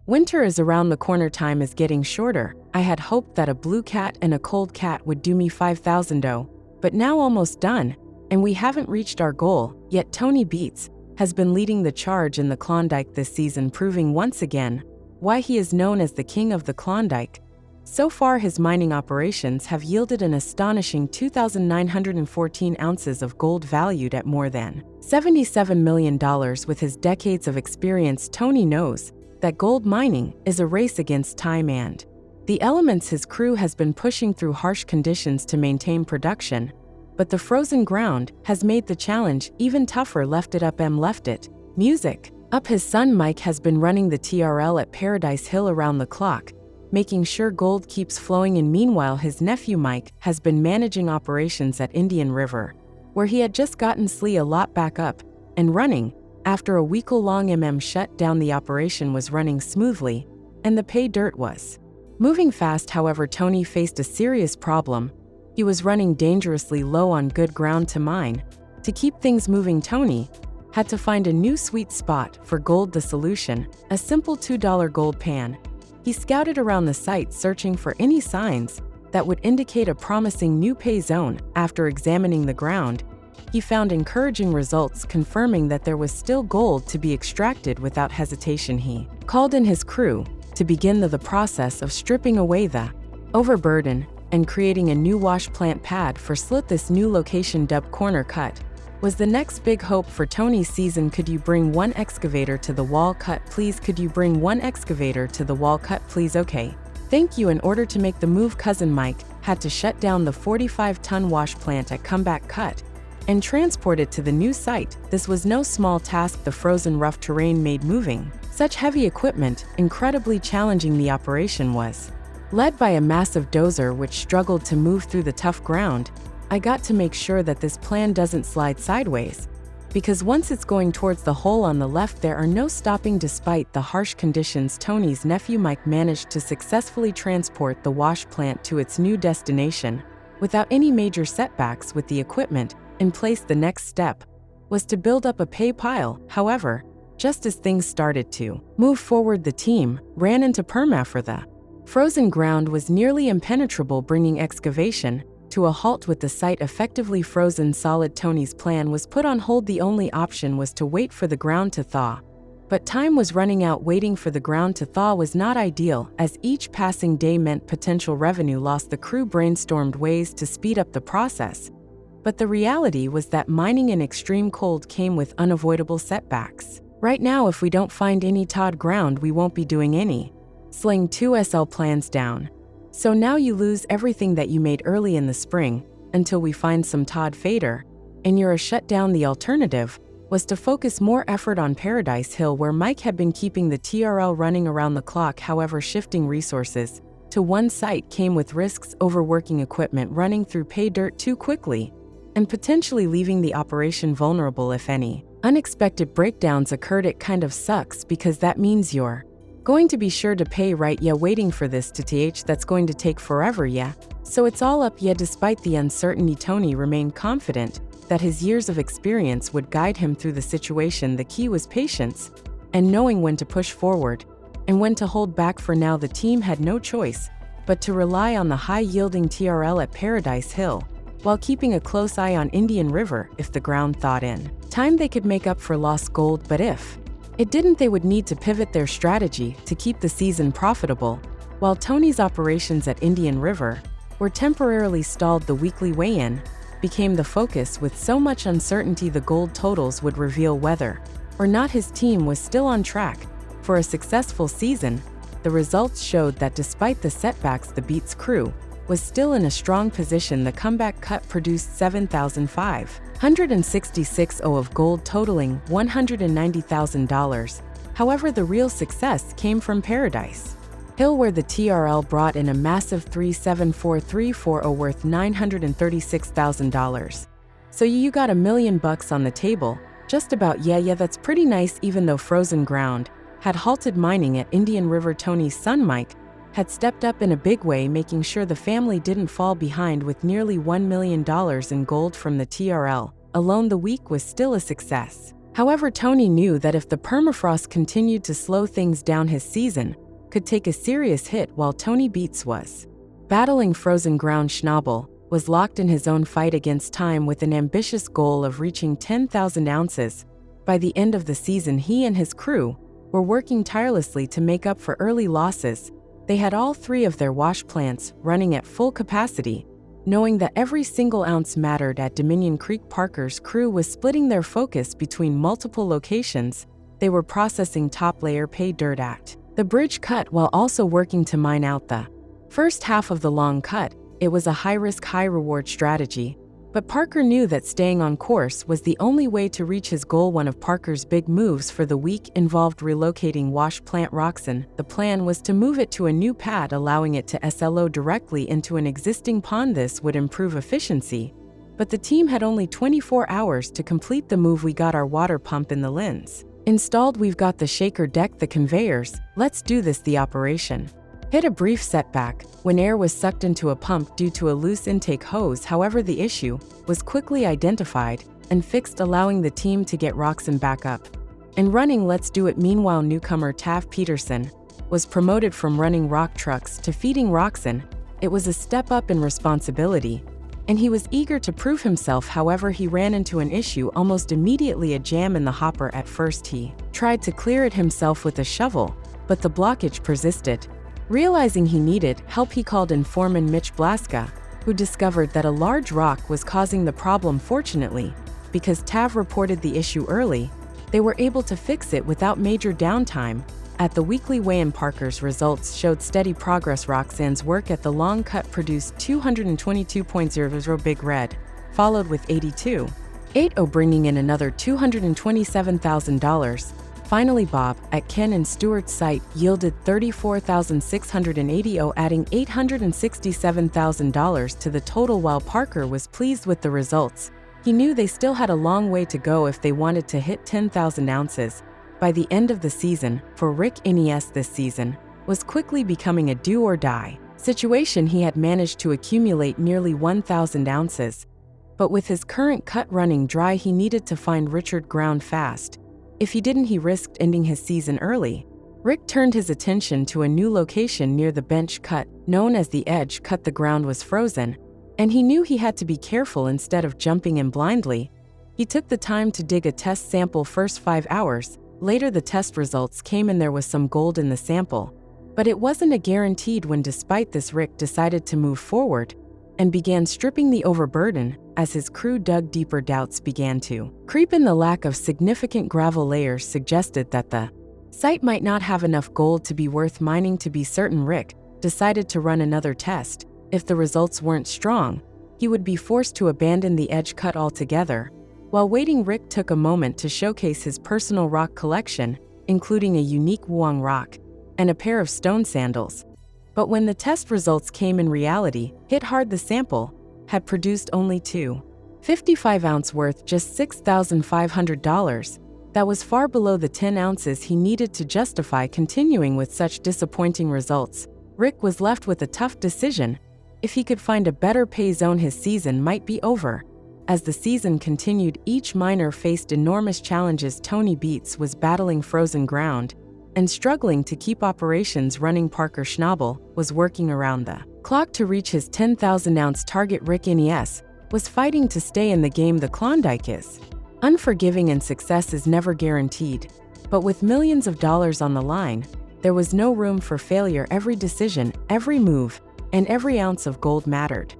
Winter is around the corner, time is getting shorter. I had hoped that a blue cat and a cold cat would do me 5,000 but now almost done, and we haven't reached our goal, yet Tony Beets has been leading the charge in the Klondike this season, proving once again why he is known as the king of the Klondike. So far, his mining operations have yielded an astonishing 2,914 ounces of gold valued at more than $77 million. With his decades of experience, Tony knows that gold mining is a race against time and the elements. His crew has been pushing through harsh conditions to maintain production, but the frozen ground has made the challenge even tougher. Left it. Music up. His son Mike has been running the TRL at Paradise Hill around the clock, making sure gold keeps flowing in. Meanwhile, his nephew Mike has been managing operations at Indian River, where he had just gotten a lot back up and running. After a week-long shutdown, the operation was running smoothly, and the pay dirt was moving fast. However, Tony faced a serious problem. He was running dangerously low on good ground to mine. To keep things moving, Tony had to find a new sweet spot for gold. The solution: a simple $2 gold pan. He scouted around the site, searching for any signs that would indicate a promising new pay zone. After examining the ground, he found encouraging results, confirming that there was still gold to be extracted. Without hesitation, he called in his crew to begin the process of stripping away the overburden and creating a new wash plant pad for slit. This new location, dubbed Corner Cut, was the next big hope for Tony's season. Could you bring one excavator to the wall? Cut, please. Could you bring one excavator to the wall? Cut, please. Okay, thank you. In order to make the move, cousin Mike had to shut down the 45-ton wash plant at Comeback Cut and transport it to the new site. This was no small task. The frozen rough terrain made moving such heavy equipment incredibly challenging. The operation was led by a massive dozer which struggled to move through the tough ground. I got to make sure that this plan doesn't slide sideways, because once it's going towards the hole on the left, there are no stopping. Despite the harsh conditions, Tony's nephew Mike managed to successfully transport the wash plant to its new destination without any major setbacks. With the equipment in place, the next step was to build up a pay pile. However, just as things started to move forward, the team ran into permafrost. The frozen ground was nearly impenetrable, bringing excavation to a halt. With the site effectively frozen solid, Tony's plan was put on hold. The only option was to wait for the ground to thaw. But time was running out. Waiting for the ground to thaw was not ideal, as each passing day meant potential revenue loss. The crew brainstormed ways to speed up the process, but the reality was that mining in extreme cold came with unavoidable setbacks. Right now, if we don't find any thawed ground, we won't be doing any sling 2SL plans down. So now you lose everything that you made early in the spring until we find some thawed fader, and you're a shutdown. The alternative was to focus more effort on Paradise Hill, where Mike had been keeping the TRL running around the clock. However, shifting resources to one site came with risks: overworking equipment, running through pay dirt too quickly, and potentially leaving the operation vulnerable if any unexpected breakdowns occurred. It kind of sucks, because that means you're going to be sure to pay, right? Yeah, waiting for this to that's going to take forever, yeah. So it's all up, yeah. Despite the uncertainty, Tony remained confident that his years of experience would guide him through the situation. The key was patience and knowing when to push forward and when to hold back. For now, the team had no choice but to rely on the high-yielding TRL at Paradise Hill, while keeping a close eye on Indian River. If the ground thawed in time, they could make up for lost gold, but if it didn't, they would need to pivot their strategy to keep the season profitable. While Tony's operations at Indian River were temporarily stalled, the weekly weigh-in became the focus. With so much uncertainty, the gold totals would reveal whether or not his team was still on track for a successful season. The results showed that despite the setbacks, the Beets crew was still in a strong position. The Comeback Cut produced 7,566 of gold, totaling $190,000. However, the real success came from Paradise Hill, where the TRL brought in a massive 374,340 worth $936,000. So you got $1 million on the table. Just about, yeah, that's pretty nice. Even though frozen ground had halted mining at Indian River, Tony's son Mike had stepped up in a big way, making sure the family didn't fall behind. With nearly $1 million in gold from the TRL alone, the week was still a success. However, Tony knew that if the permafrost continued to slow things down, his season could take a serious hit. While Tony Beets was battling frozen ground, Schnabel was locked in his own fight against time with an ambitious goal of reaching 10,000 ounces. By the end of the season, he and his crew were working tirelessly to make up for early losses. They had all three of their wash plants running at full capacity. Knowing that every single ounce mattered at Dominion Creek, Parker's crew was splitting their focus between multiple locations. They were processing top layer pay dirt at the bridge cut while also working to mine out the first half of the long cut. It was a high-risk, high-reward strategy, but Parker knew that staying on course was the only way to reach his goal. One of Parker's big moves for the week involved relocating wash plant Roxanne. The plan was to move it to a new pad, allowing it to SLO directly into an existing pond. This would improve efficiency, but the team had only 24 hours to complete the move. We got our water pump in the lens installed, we've got the shaker deck, the conveyors. Let's do this. The operation hit a brief setback when air was sucked into a pump due to a loose intake hose. However, the issue was quickly identified and fixed, allowing the team to get Roxanne back up and running. Let's do it. Meanwhile, newcomer Tav Peterson was promoted from running rock trucks to feeding Roxanne. It was a step up in responsibility, and he was eager to prove himself. However, he ran into an issue almost immediately, a jam in the hopper. At first, he tried to clear it himself with a shovel, but the blockage persisted. Realizing he needed help, he called in foreman Mitch Blaska, who discovered that a large rock was causing the problem. Fortunately, because Tav reported the issue early, they were able to fix it without major downtime. At the weekly weigh-in, Parker's results showed steady progress. Roxanne's work at the long cut produced 222.00 Big Red, followed with 82.80, bringing in another $227,000. Finally, Bob at Ken and Stewart's site yielded 34,680, adding $867,000 to the total. While Parker was pleased with the results, he knew they still had a long way to go if they wanted to hit 10,000 ounces. By the end of the season, for Rick Nes, this season was quickly becoming a do-or-die situation. He had managed to accumulate nearly 1,000 ounces, but with his current cut running dry, he needed to find Richard ground fast. If he didn't, he risked ending his season early. Rick turned his attention to a new location near the bench cut, known as the edge cut. The ground was frozen, and he knew he had to be careful. Instead of jumping in blindly, he took the time to dig a test sample. First 5 hours later, the test results came and there was some gold in the sample, but it wasn't a guaranteed win. Despite this, Rick decided to move forward and began stripping the overburden. As his crew dug deeper, doubts began to creep in. The lack of significant gravel layers suggested that the site might not have enough gold to be worth mining. To be certain, Rick decided to run another test. If the results weren't strong, he would be forced to abandon the edge cut altogether. While waiting, Rick took a moment to showcase his personal rock collection, including a unique Wuong rock and a pair of stone sandals. But when the test results came, in reality hit hard. The sample had produced only 2.55 ounce worth just $6,500. That was far below the 10 ounces he needed to justify continuing. With such disappointing results, Rick was left with a tough decision. If he could find a better pay zone, his season might be over. As the season continued, each miner faced enormous challenges. Tony Beets was battling frozen ground and struggling to keep operations running. Parker Schnabel was working around the clock to reach his 10,000 ounce target. Rick Nes was fighting to stay in the game. The Klondike is unforgiving and success is never guaranteed, but with millions of dollars on the line, there was no room for failure. Every decision, every move, and every ounce of gold mattered.